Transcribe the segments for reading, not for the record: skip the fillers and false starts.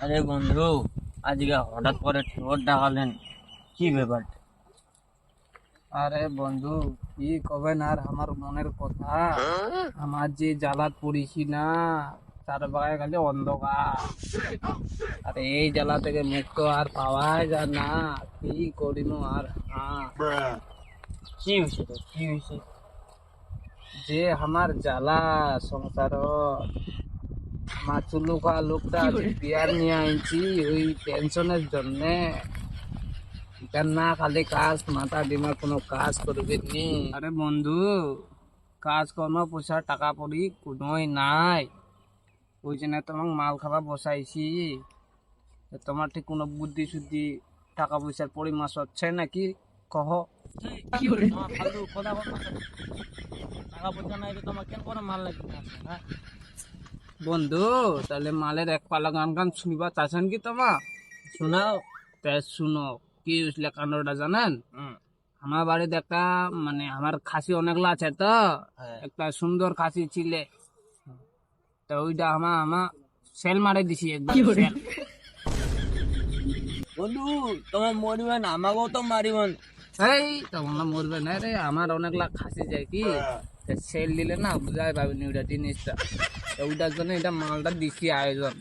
আরে বন্ধু, আজকে হঠাৎ করে ঠোঁট ডাকালেন, কি ব্যাপার? আরে বন্ধু, কি কবেন আর আমার মনের কথা। আমার যে জ্বালাত পড়িছি না, তার বাগায় খালি অন্ধকার। আর এই জ্বালা থেকে মুক্ত আর পাওয়াই যায় না। কি করিনু আর। কি হয়েছে রে? কি হয়েছে? যে আমার জ্বালা সংসার, আমার চুলুকা লোকটা যে বিয়ার নিয়ে আনছি ওই টেনশনের জন্যে। কেন না খালি কাজ, মাথা দিমাগ কোনো কাজ করবে নি। আরে বন্ধু, কাজ কর্ম পয়সা টাকা পড়ি কোনোই নাই। ওই জন্য তোমার মাল খাবার বসাইছি। তা তোমার ঠিক কোনো বুদ্ধি শুদ্ধি টাকা পয়সার পরিমাস হচ্ছে নাকি কহ। তোমার ফালতু কথা বল না। টাকা পয়সা নাই তো তোমার কেন করে মাল লাগবে না? হ্যাঁ, বন্ধু, তাহলে মালের এক পালা গান গান শুনবা চাচ্ছেন কি তোমার? শোনাও। তাই শুনো, কি হয়েছিল কাণ্ডটা জানেন? আমার বাড়িতে একটা মানে আমার খাসি অনেকগুলো আছে তো, হ্যাঁ। একটা সুন্দর খাসি ছিলে। তো ওইটা আমার সেল মারে দিছি একবার sell। বন্ধু, তোমার মরিবেন, আমাকেও তো মারিবেন। এই তখন মরবে না রে, আমার অনেকগুলা খাসি যায় কি সেল দিলে না বুঝাই পাবেনি ওইটা জিনিসটা। তো ওইটার জন্য এটা মালটা দিছি আয়োজন।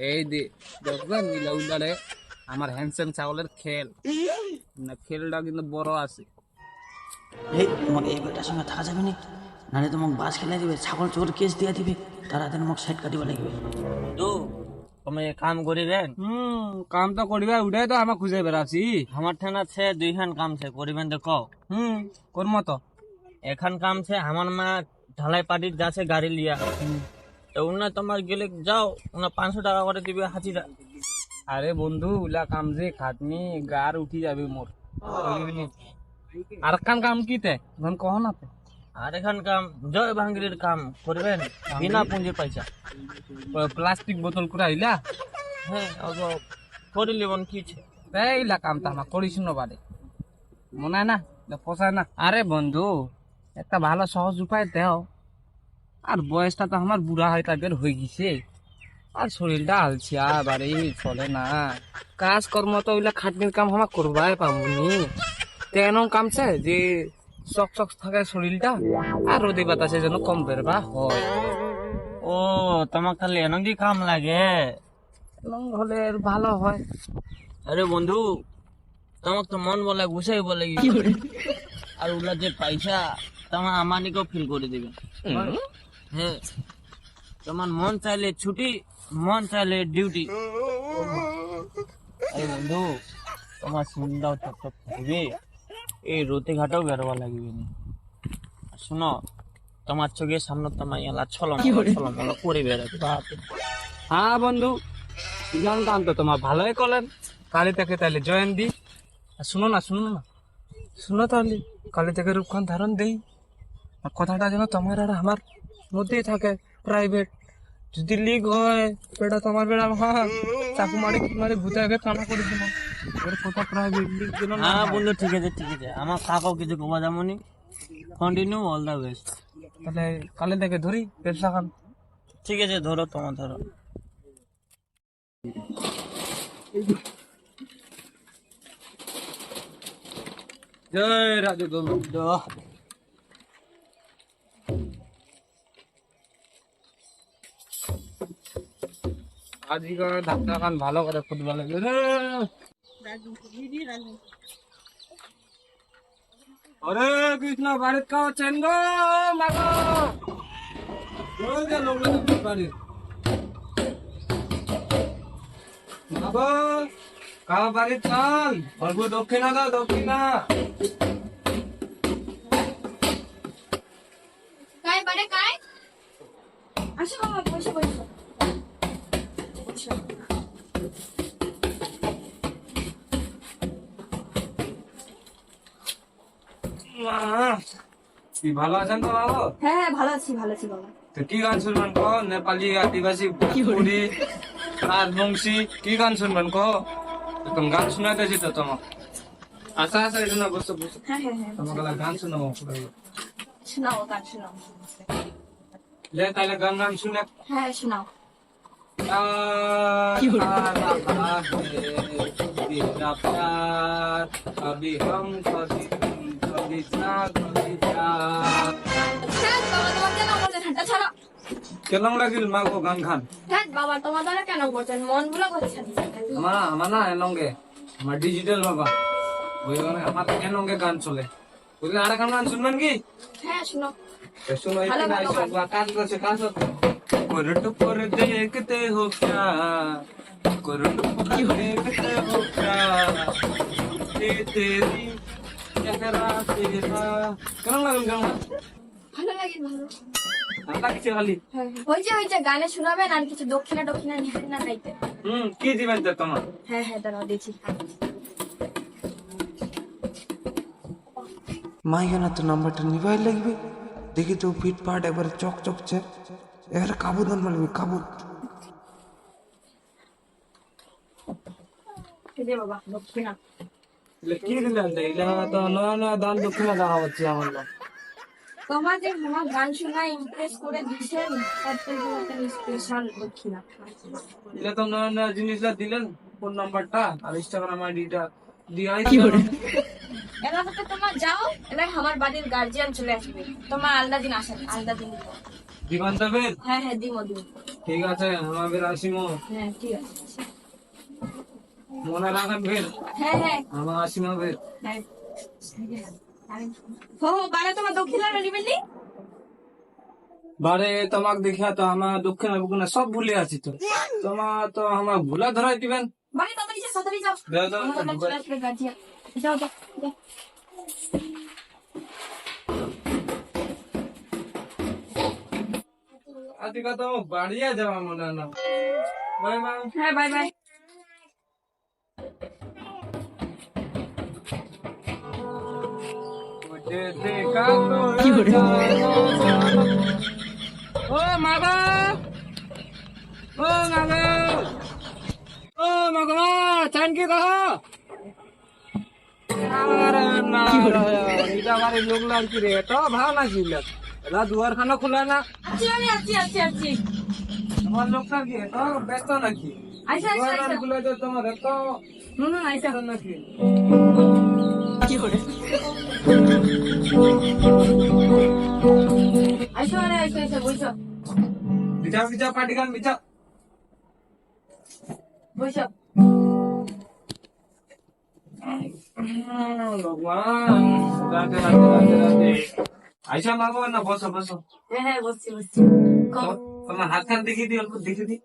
এই দি দেখবেন ওইটারে আমার হ্যান্ডসাম ছাগলের খেল, না খেলটা কিন্তু বড় আছে। এই তোমাকে এই বেটার সঙ্গে থাকা যাবে না, নাহলে তোমাকে বাস খেলে দিবে, ছাগল চোর কেস দিয়ে দিবে, তাড়াতাড়ি তোমাকে সাইড কাটিবা লাগবে। বন্ধু, তুমি এক কাম করিবেন। কাম তো করিবা, ওটাই তো আমার খুঁজে বেড়াচ্ছি। আমার ঠান আছে দুইখান কাম আছে, করিবেন তো কও। করম তো। এখান কাম আছে, আমার মা ঢালাই পাটির যাচ্ছে গাড়ি লিয়া। তো উনা তোমার গেলে যাও, উনা 500 টাকা করে দিবে হাজিরা। আরে বন্ধু, ওলা কাম যে খাটনি গার উঠি যাবে মোর। আর কান কাম কি তে কহ না তে। আর এখান কাম জয় ভাঙ্গির কাম করবেন, বিনা পুঁজি পয়সা। প্লাস্টিক বোতল করে আইলা হ্যাঁ, করে লিবন কি আছে? এইলা কাম তো আমার করিস না বাড়ি, মনে হয় না পোষায় না। আরে বন্ধু, একটা ভালো সহজ উপায় দেও। আর বয়সটা তো আমার বুড়া হয়ে টাইপের হয়ে গেছে, আর শরীরটা আলছি আর বাড়ি চলে না। কাজ কর্ম তো ওইলা খাটনির কাম আমার করবাই পাবনি। তেন কামছে যে চক চক থাকে শরীরটা, আর রোদে বাতাসে যেন কম বেরবা হয়। ও, তোমার খালি এনকি কাম লাগে? এরকম হলে ভালো হয়। আরে বন্ধু, তোমার তো মন বলে গুছাই বলে আর ওগুলা যে পয়সা তোমার আমানিকেও ফিল করে দিবে। হ্যাঁ, তোমার মন চাইলে ছুটি, মন চাইলে ডিউটি। আরে বন্ধু, তোমার সিনটাও চপ চপ থাকবে, এই রোতে ঘাটেও বেরোবা লাগবে না। আর শোনো, তোমার চোখের সামনে তোমার এলা ছলম ছলম করে বেড়াবে। হ্যাঁ বন্ধু, গান গান তো তোমার ভালোই করলেন। কালি থেকে তাহলে জয়েন দি। আর শুনো না, শুনো না, শুনো তাহলে কালি থেকে রূপখান ধারণ দেই। আর কথাটা যেন তোমার আর আমার মধ্যেই থাকে, প্রাইভেট। যদি লিক হয় বেটা তোমার বেড়া, হ্যাঁ চাকু মারে কি মারে ভূতে আগে কানা করে দিল। ওর কথা প্রাইভেট লিক দিল না। হ্যাঁ বন্ধু, ঠিক আছে ঠিক আছে, আমার কাকাও কিছু কমা যাবনি। Continue, all the best. তাহলে কালি থেকে ধরি ব্যবসা খান। ঠিক আছে, ধরো তোমার ধরো। জয় রাজু গোবিন্দ। আজকে ধাক্কা খান ভালো করে ফুটবল। হরে কৃষ্ণ, বাড়িত খাও চেন গো মাগো। ওই যে লোক বাড়ির মাগো, খাও বাড়িত খান। অল্প দক্ষিণা দাও, দক্ষিণা। काय बरे काय असं बाबा पैसे पैसे কি ভালো আছেন তো বাবা? হ্যাঁ হ্যাঁ ভালো আছি বাবা। তো কি গান শুনবেন কো? নেপালি, আদিবাসী, ভোজপুরি, রাজবংশী, কি গান শুনবেন কো? তুমি গান শোনাতেছি তো তোমার। আচ্ছা আচ্ছা, এই জন্য বসো বসো, হ্যাঁ হ্যাঁ হ্যাঁ তোমাকে গান শোনাবো। শোনাও গান শোনাও। লে তাহলে গান গান শুনে। হ্যাঁ শোনাও। प्यार आ रहा है तेरा प्यार कभी हम कभी तुम कभी ना कभी प्यार ধ্যাৎ বাবা তোমার কেন করছেন হাঁটা ছাড়ো কেমন লাগিল মাগো গান খান ধ্যাৎ বাবা তোমার দ্বারা কেন করছেন মন ভুলা করছেন আমার না এনঙ্গে আমার ডিজিটাল বাবা ওই আমার এনঙ্গে গান চলে বুঝলে আর গান শুনবেন কি হ্যাঁ শুনো শুনো ভালো, ভালো, ভালো। কাজ করছে কাজ করছে करट पर देखते हो क्या करट पर देखते हो क्या ये तेरी चेहरा तेरा কেমন লাগলো কেমন ভালো লাগে ভালো লাগছে খালি হ্যাঁ হয়েছে গানে শোনাবেন আর কিছু দক্ষিণা দক্ষিণা নিবেন না নাইতে কি দিবেন তো তোমার হ্যাঁ হ্যাঁ দাঁড়াও দেখি মাইখানা তো নাম্বারটা নিবাই লাগবে দেখি তো ফিটফাট একবারে চকচকছে এবারে কাবুদ মারবে কাবুদ এই যে বাবা দক্ষিণা কি দিলেন এটা তো নয়া নয়া দান দক্ষিণা দেওয়া হচ্ছে আমার না তোমার যে আমার গান শোনা ইমপ্রেস করে দিয়েছেন তার থেকে একটা স্পেশাল দক্ষিণা এটা তো নয়া নয়া জিনিসটা দিলেন ফোন নাম্বারটা আর ইনস্টাগ্রাম আইডিটা দিয়ে এবার হচ্ছে তোমার যাও এবার আমার বাড়ির গার্জিয়ান চলে আসবে তোমার আলাদা দিন আসেন আলাদা দিন দিবান তবে হ্যাঁ হ্যাঁ দিমো দিমো ঠিক আছে আমাদের আসিমো হ্যাঁ ঠিক আছে মনে রাখেন ফের হ্যাঁ হ্যাঁ আমার আসিমো ফের হ্যাঁ হো বাড়া তোমার দক্ষিণা নিবেন নি বারে তোমাক দেখিয়া তো আমার দক্ষিণা বুকুনা সব ভুলে আছি তো তোমার তো আমার ভুলা ধরাই দিবেন বাড়ি তাড়াতাড়ি যাও দাও, দাও, আমার দাও, চলে আসবে গার্জিয়ান যাও যাও যাও। আজকে তো বাড়িয়া যাওয়া মনে না বাই বাই হ্যাঁ বাই বাই मुझे देखा तो ओ मागा ओ मागा ओ मागा थैंक यू कहा अरे ना এটা বাড়ি লোক লাগছি রে তো ভালো লাগছিল এলা দুয়ার খানা খোলা না আছি তোমার লোকটা কি তো ব্যস্ত নাকি আচ্ছা আচ্ছা দুয়ার আচ্ছা খুলে তো তোমার তো আচ্ছা নাকি আচ্ছা আচ্ছা বসো বিচা বিচা পাটি গান বিচা বসো ভগবান রাতে রাতে রাতে রাতে আইসা মাগো না বসো বসো হ্যাঁ হ্যাঁ বসছি কম তোমার হাত কান দেখি দি অল্প দেখি দি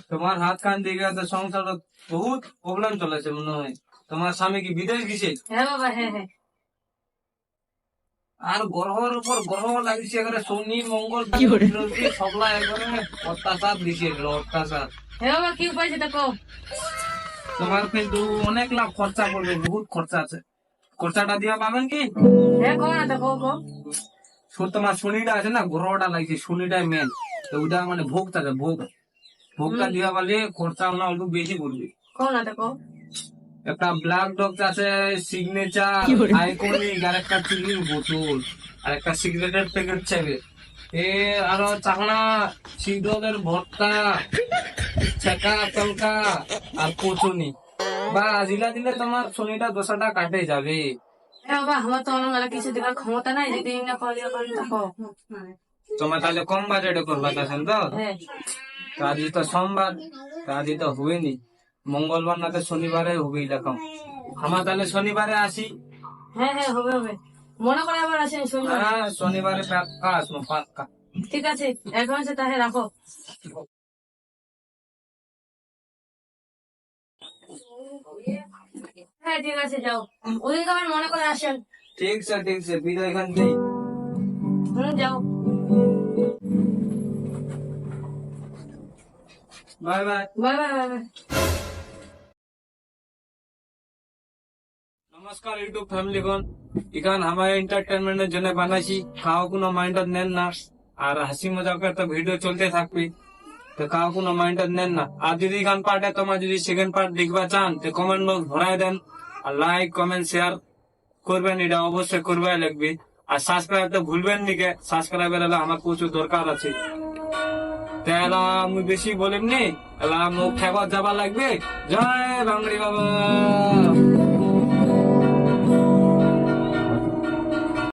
তোমার হাত কান দেখে তো সংসার বহুত প্রবলেম চলেছে মনে হয় তোমার স্বামী কি বিদেশ গেছে হ্যাঁ বাবা হ্যাঁ হ্যাঁ আর গ্রহের উপর গ্রহ লাগিয়েছে এবারে শনি মঙ্গল বৃহস্পতি সবলা একবারে অত্যাচার দিছে এগুলো অত্যাচার হ্যাঁ বাবা কি উপায় সেটা কম তোমার কিন্তু অনেক লাখ খরচা করবে বহুত খরচা আছে খরচাটা দিয়া পাবেন কি হ্যাঁ কম না তো কম তোমার শনিটা আছে না গ্রহটা লাগছে শনিটাই মেন তো ওটা মানে ভোগ থাকে ভোগটা দিয়া পারলে খরচা না অল্প বেশি পড়বে কম না তো কম একটা ব্ল্যাক ডগ আছে সিগনেচার আইকনিক আর একটা চিনির বোতল আর একটা সিগারেটের প্যাকেট চাইবে আরো চাকনা সিগরেটের ভর্তা ছেকা তলকা আর কচুনি বা জিলা দিলে তোমার শনিটা দোষাটা কাটে যাবে হ্যাঁ বাবা আমার তো অন্য কিছু দেওয়ার ক্ষমতা নাই যদি না করিয়া করেন তো তোমার তাহলে কম বাজেটে করবা চাচ্ছেন তো হ্যাঁ আজই তো সোমবার আজই তো হবেনি মঙ্গলবার না তো শনিবারে হবে এরকম আমার তাহলে শনিবারে আসি হ্যাঁ হ্যাঁ হবে হবে মনে করে আবার আসেন শুনবেন হ্যাঁ শনিবারে পাক্কা আসবো পাক্কা ঠিক আছে এখন সে তাহলে রাখো হ্যাঁ ঠিক আছে যাও ওদিকে আবার মনে করে আসেন ঠিক আছে বিদায় এখান থেকে যাও bye bye bye bye bye bye নমস্কার ইউটিউব ফ্যামিলিগণ এখান আমার এন্টারটেনমেন্টের জন্য বানাইছি কাউ কোনো মাইন্ডত নেন না আর হাসি মজাকের তো ভিডিও চলতে থাকবে তো কাউ কোনো মাইন্ডত নেন না আর যদি এখান পার্টে তোমার যদি সেকেন্ড পার্ট দেখবা চান তো কমেন্ট বক্স ভরাই দেন আর লাইক কমেন্ট শেয়ার করবেন এটা অবশ্যই করবাই লাগবে আর সাবস্ক্রাইব তো ভুলবেন নি কে সাবস্ক্রাইবার হলে আমার প্রচুর দরকার আছে তাহলে আমি বেশি বলিমনি, এলা মুখ খাবার যাবার লাগবে। জয় বাঙালি বাবা।